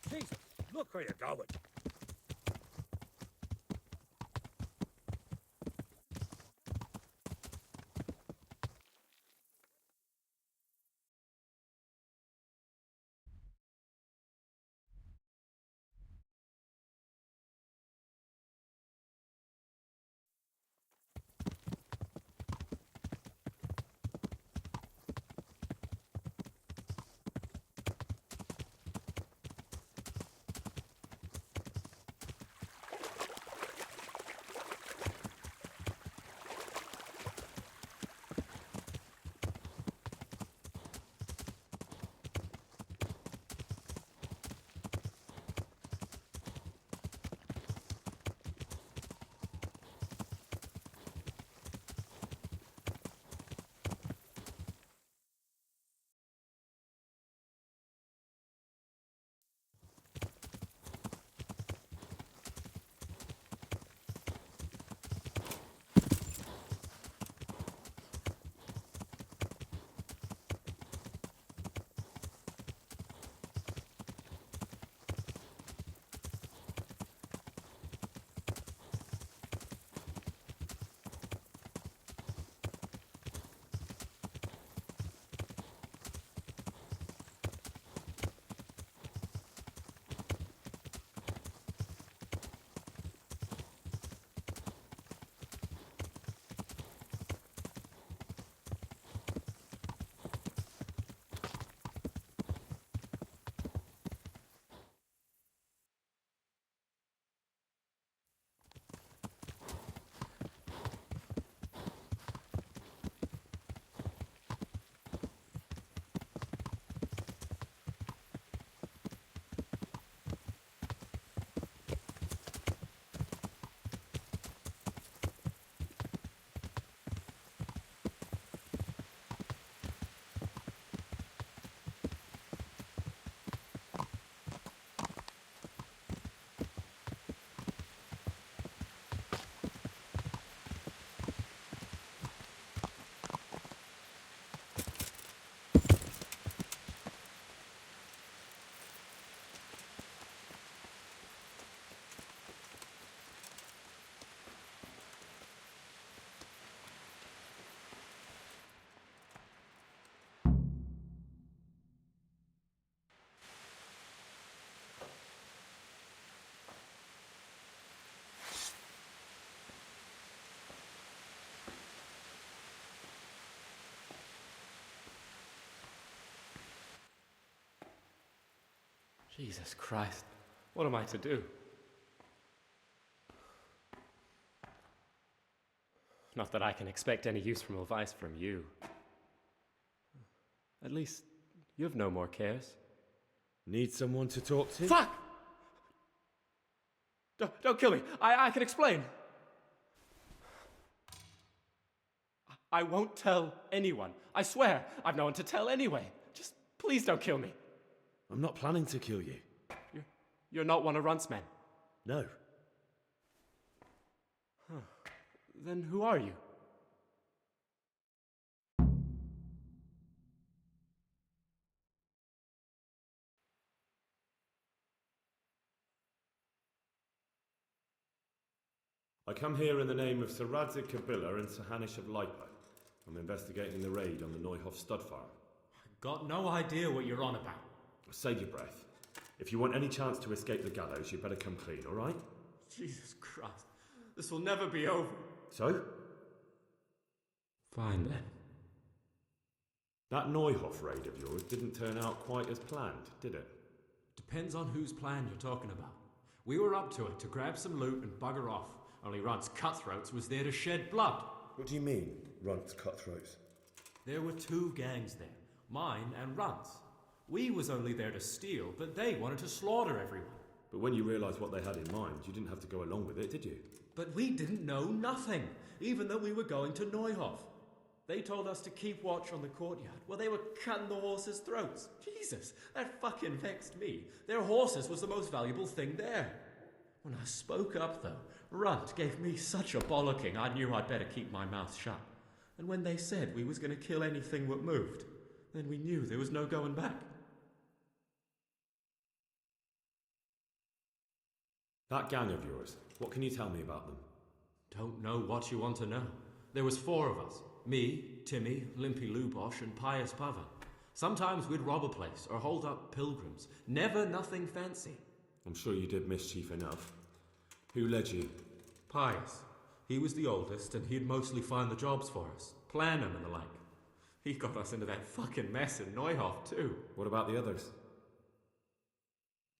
Speaker 10: Jesus, look where you're going.
Speaker 15: Jesus Christ, what am I to do? Not that I can expect any useful advice from you. At least, you've no more cares.
Speaker 3: Need someone to talk to?
Speaker 15: Fuck! Don't kill me. I can explain. I won't tell anyone. I swear, I've no one to tell anyway. Just please don't kill me.
Speaker 3: I'm not planning to kill you.
Speaker 15: You're not one of Runt's men?
Speaker 3: No.
Speaker 15: Huh. Then who are you?
Speaker 3: I come here in the name of Sir Radzig Kabila and Sir Hanish of Lipa. I'm investigating the raid on the Neuhoff stud farm.
Speaker 12: Got no idea what you're on about.
Speaker 3: Save your breath. If you want any chance to escape the gallows, you better come clean, all right?
Speaker 15: Jesus Christ. This will never be over.
Speaker 3: So?
Speaker 15: Fine then.
Speaker 3: That Neuhoff raid of yours didn't turn out quite as planned, did it?
Speaker 12: Depends on whose plan you're talking about. We were up to it to grab some loot and bugger off. Only Runt's cutthroats was there to shed blood.
Speaker 3: What do you mean, Runt's cutthroats?
Speaker 12: There were two gangs there, mine and Runt's. We was only there to steal, but they wanted to slaughter everyone.
Speaker 3: But when you realised what they had in mind, you didn't have to go along with it, did you?
Speaker 12: But we didn't know nothing, even though we were going to Neuhoff. They told us to keep watch on the courtyard while they were cutting the horses' throats. Jesus, that fucking vexed me. Their horses was the most valuable thing there. When I spoke up, though, Runt gave me such a bollocking I knew I'd better keep my mouth shut. And when they said we was going to kill anything what moved, then we knew there was no going back.
Speaker 3: That gang of yours, what can you tell me about them?
Speaker 12: Don't know what you want to know. There was 4 of us. Me, Timmy, Limpy Lubosh, and Pius Pava. Sometimes we'd rob a place or hold up pilgrims. Never nothing fancy.
Speaker 3: I'm sure you did mischief enough. Who led you?
Speaker 12: Pius. He was the oldest, and he'd mostly find the jobs for us, plan them and the like. He got us into that fucking mess in Neuhof, too.
Speaker 3: What about the others?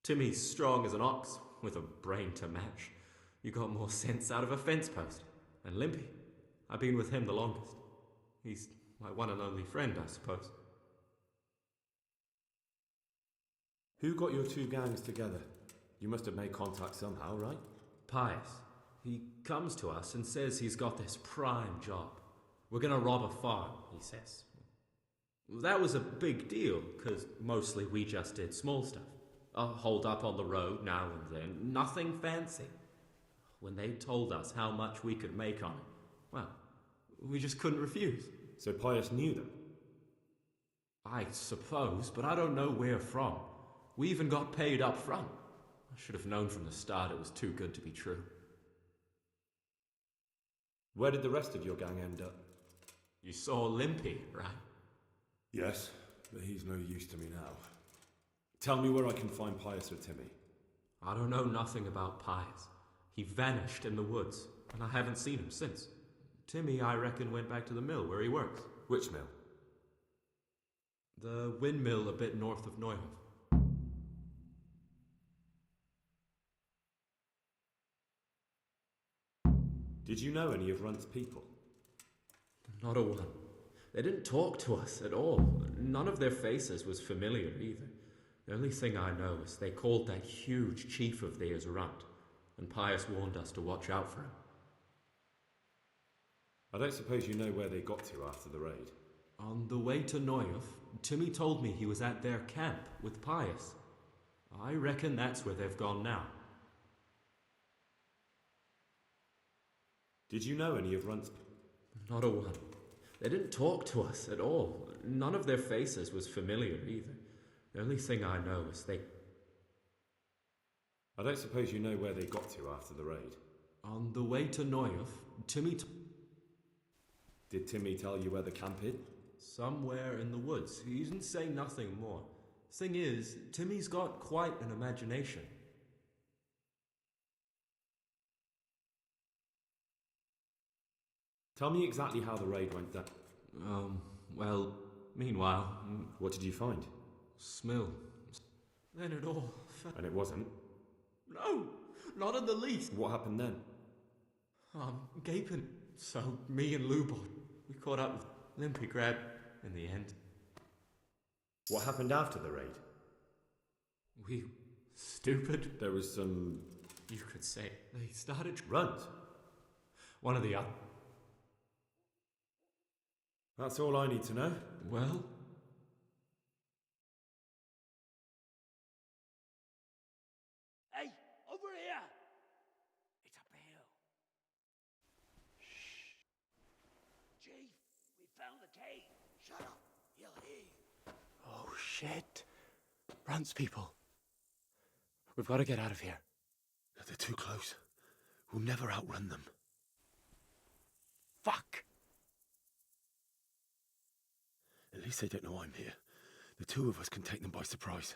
Speaker 12: Timmy's strong as an ox, with a brain to match. You got more sense out of a fence post. And Limpy, I've been with him the longest. He's my one and only friend, I suppose.
Speaker 3: Who got your 2 gangs together? You must have made contact somehow, right?
Speaker 12: Pius. He comes to us and says he's got this prime job. We're gonna rob a farm, he says. That was a big deal, because mostly we just did small stuff. Hold up on the road now and then, nothing fancy. When they told us how much we could make on it, well, we just couldn't refuse.
Speaker 3: So Pius knew them?
Speaker 12: I suppose, but I don't know where from. We even got paid up front. I should have known from the start it was too good to be true.
Speaker 3: Where did the rest of your gang end up?
Speaker 12: You saw Limpy, right?
Speaker 3: Yes, but he's no use to me now. Tell me where I can find Pius or Timmy.
Speaker 12: I don't know nothing about Pius. He vanished in the woods, and I haven't seen him since. Timmy, I reckon, went back to the mill where he works.
Speaker 3: Which mill?
Speaker 12: The windmill a bit north of Neuhof.
Speaker 3: Did you know any of Runt's people?
Speaker 12: Not a one. They didn't talk to us at all. None of their faces was familiar either. The only thing I know is they called that huge chief of theirs Runt, and Pius warned us to watch out for him.
Speaker 3: I don't suppose you know where they got to after the raid?
Speaker 12: On the way to Neuhof, Timmy told me he was at their camp with Pius. I reckon that's where they've gone now.
Speaker 3: Did you know any of Runt's...
Speaker 12: Not a one. They didn't talk to us at all. None of their faces was familiar either. The only thing I know is they...
Speaker 3: I don't suppose you know where they got to after the raid?
Speaker 12: On the way to Neuhof, Timmy...
Speaker 3: Did Timmy tell you where the camp hid?
Speaker 12: Somewhere in the woods. He didn't say nothing more. Thing is, Timmy's got quite an imagination.
Speaker 3: Tell me exactly how the raid went down.
Speaker 12: Well, meanwhile...
Speaker 3: What did you find?
Speaker 12: Smill. Then it all...
Speaker 3: And it wasn't?
Speaker 12: No, not in the least.
Speaker 3: What happened then?
Speaker 12: Gaping. So, me and Lubot, we caught up with Limpy Grab in the end.
Speaker 3: What happened after the raid?
Speaker 12: We... stupid.
Speaker 3: There was some...
Speaker 12: You could say. They started...
Speaker 3: Runt?
Speaker 12: One of the other.
Speaker 3: That's all I need to know.
Speaker 12: Well...
Speaker 11: Hey, over here! It's up the hill. Shh. Chief, we found the cave. Shut up. He'll hear you.
Speaker 15: Oh, shit. Runt's people. We've got to get out of here.
Speaker 6: They're too close. We'll never outrun them.
Speaker 15: Fuck!
Speaker 6: At least they don't know I'm here. The 2 of us can take them by surprise.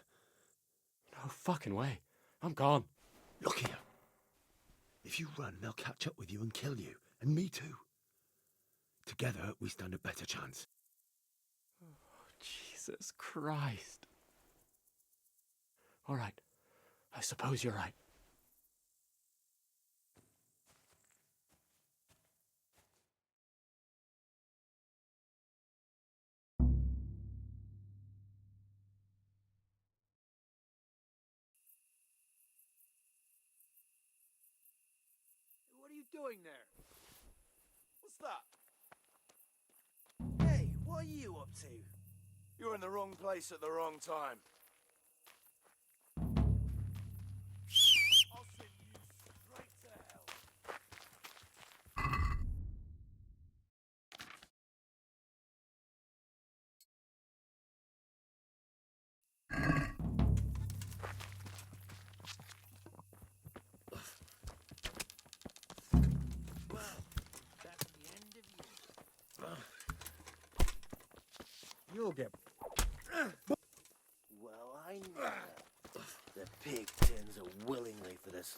Speaker 15: No fucking way. I'm gone.
Speaker 6: Look here. If you run, they'll catch up with you and kill you. And me too. Together, we stand a better chance.
Speaker 15: Oh, Jesus Christ. All right. I suppose you're right.
Speaker 14: What are you doing there? What's that?
Speaker 1: Hey, what are you up to?
Speaker 14: You're in the wrong place at the wrong time. I'll send you
Speaker 11: You'll get...
Speaker 16: Well, I never. The pig tends willingly for this